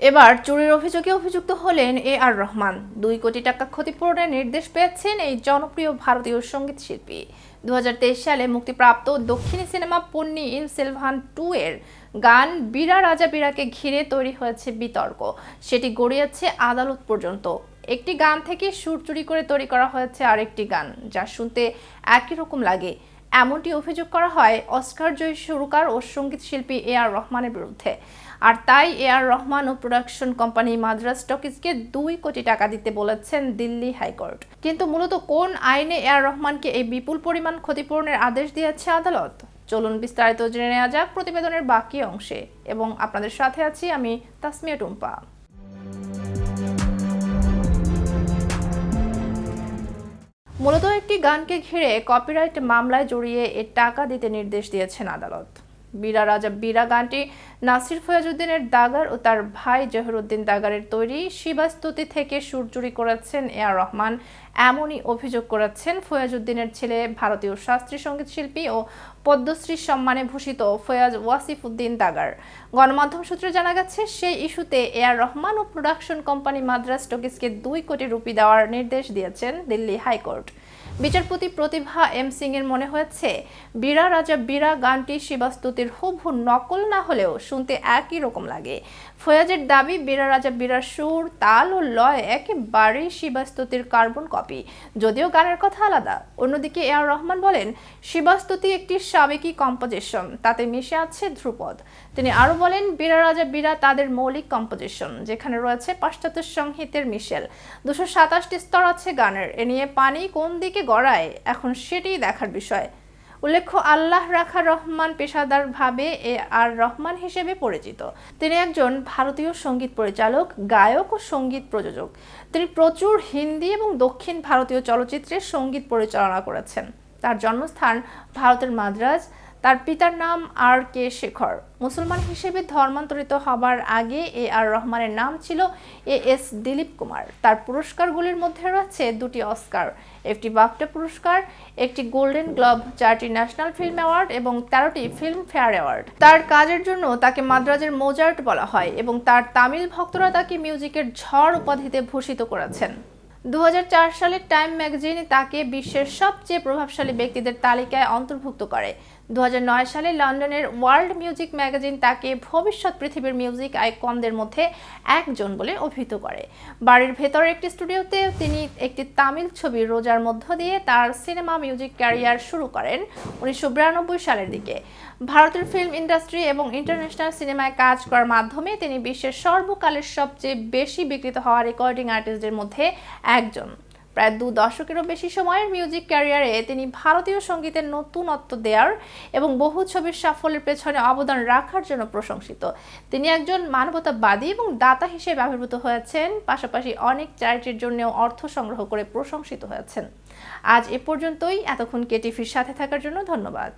এবার চুরির অভিযোগে অভিযুক্ত হলেন আর রহমান। 2 কোটি টাকা ক্ষতিপূরণের নির্দেশ পেয়েছেন এই জনপ্রিয় ভারতীয় সঙ্গীত শিল্পী। 2023 সালে মুক্তিপ্রাপ্ত দক্ষিণী সিনেমা পন্নিয়িন সেলভান 2 এর গান বীরা রাজা বীরাকে ঘিরে তৈরি হয়েছে বিতর্ক। সেটি গড়িয়েছে আদালত পর্যন্ত। একটি গান থেকে সুর চুরি করে তৈরি করা হয়েছে আরেকটি গান, যা শুনতে একই রকম লাগে। এমনটি অভিযোগ করা হয় অস্কার জয়ী সুরকার ও সঙ্গীত শিল্পী আর রহমানের বিরুদ্ধে। আর তাই আর রহমান ও প্রোডাকশন কোম্পানি মাদ্রাজ টকিজকে 2 কোটি টাকা দিতে বলেছেন দিল্লি হাইকোর্ট। কিন্তু মূলত কোন আইনে আর রহমানকে এই বিপুল পরিমাণ ক্ষতিপূরণের আদেশ দিয়েছে আদালত? চলুন বিস্তারিত জেনে নেওয়া যাক প্রতিবেদনের বাকি অংশে, এবং আপনাদের সাথে আছি আমি তাসমিয়া টুম্পা। মূলত একটি গানকে ঘিরে কপিরাইট মামলায় জড়িয়ে এর টাকা দিতে নির্দেশ দিয়েছেন আদালত। বীরা রাজা বীরা গানটি নাসির ফয়াজউদ্দিনের দাগার ও তার ভাই জহিরুদ্দিন দাগারের তৈরি শিবাস্তুতি থেকে সুর চুরি করেছেন আর রহমান, এমনই অভিযোগ করেছেন ফয়াজউদ্দিনের ছেলে ভারতীয় শাস্ত্রীয় সঙ্গীত শিল্পী ও পদ্মশ্রী সম্মানে ভূষিত ফয়াজ ওয়াসিফ উদ্দিন দাগার। গণমাধ্যম সূত্রে জানা গেছে, সেই ইস্যুতে আর রহমান ও প্রোডাকশন কোম্পানি মাদ্রাজ টকিজকে 2 কোটি রুপি দেওয়ার নির্দেশ দিয়েছেন দিল্লি হাইকোর্ট। বিচারপতি প্রতিভা এম সিং এর মনে হয়েছে, বীরা রাজা বীরা গানটি শিবাস্তুতির হুবহু নকল না হলেও শুনতে একই রকম লাগে। ফয়াজের দাবি, বীরা রাজা বীরার সুর, তাল ও লয় একেবারেই শিবাস্তুতির কার্বন কপি, যদিও গানের কথা আলাদা। অন্যদিকে আর রহমান বলেন, শিবাস্তুতি একটি সাবেকি কম্পোজিশন, তাতে মিশে আছে ধ্রুপদ। তিনি আরো বলেন, বীরা রাজা বীরা তাদের মৌলিক কম্পোজিশন, যেখানে রয়েছে পাশ্চাত্য সংগীতের মিশেল। 227টি স্তর আছে গানের। এ নিয়ে পানি কোন দিকে গড়ায় এখন সেটিই দেখার বিষয়। উল্লেখ্য, আল্লাহ রাখা রহমান পেশাদারভাবে আর রহমান হিসেবে পরিচিত। তিনি একজন ভারতীয় সঙ্গীত পরিচালক, গায়ক ও সঙ্গীত প্রযোজক। তিনি প্রচুর হিন্দি এবং দক্ষিণ ভারতীয় চলচ্চিত্রের সঙ্গীত পরিচালনা করেছেন। তার জন্মস্থান ভারতের মাদ্রাজ। তার পিতার নাম আর কে শেখর। মুসলমান হিসেবে ধর্মান্তরিত হবার আগে আর রহমানের নাম ছিল এস দিলীপ কুমার। তার পুরস্কারগুলির মধ্যে রয়েছে 2টি অস্কার, একটি বাফটা পুরস্কার, একটি গোল্ডেন গ্লোব, 4টি ন্যাশনাল ফিল্ম অ্যাওয়ার্ড এবং 13টি ফিল্ম ফেয়ার অ্যাওয়ার্ড। তার কাজের জন্য তাকে মাদ্রাজের মোজার্ট বলা হয় এবং তার তামিল ভক্তরা তাকে মিউজিকের ঝড় উপাধিতে ভূষিত করেছেন। 2004 সালে টাইম ম্যাগাজিন তাকে বিশ্বের সবচেয়ে প্রভাবশালী ব্যক্তিদের তালিকায় অন্তর্ভুক্ত করে। 2009 সালে লন্ডনের ওয়ার্ল্ড মিউজিক ম্যাগাজিন তাকে ভবিষ্যৎ পৃথিবীর মিউজিক আইকনদের মধ্যে একজন বলে অভিহিত করে। বাড়ির ভেতরের একটি স্টুডিওতে তিনি একটি তামিল ছবি রোজার মধ্য দিয়ে তার সিনেমা মিউজিক ক্যারিয়ার শুরু করেন 1992 সালের দিকে। ভারতের ফিল্ম ইন্ডাস্ট্রি এবং ইন্টারন্যাশনাল সিনেমায় কাজ করার মাধ্যমে তিনি বিশ্বের সর্বকালের সবচেয়ে বেশি বিক্রিত হওয়া রেকর্ডিং আর্টিস্টদের মধ্যে একজন। প্রায় 2 দশকেরও বেশি সময়ের মিউজিক ক্যারিয়ারে তিনি ভারতীয় সঙ্গীতের নতুনত্ব দেওয়ার এবং বহু ছবির সাফল্যের পেছনে অবদান রাখার জন্য প্রশংসিত। তিনি একজন মানবতাবাদী এবং দাতা হিসেবে আবির্ভূত হয়েছেন, পাশাপাশি অনেক চ্যারিটির জন্যও অর্থ সংগ্রহ করে প্রশংসিত হয়েছেন। আজ এ পর্যন্তই। এতক্ষণ কেটিভির সাথে থাকার জন্য ধন্যবাদ।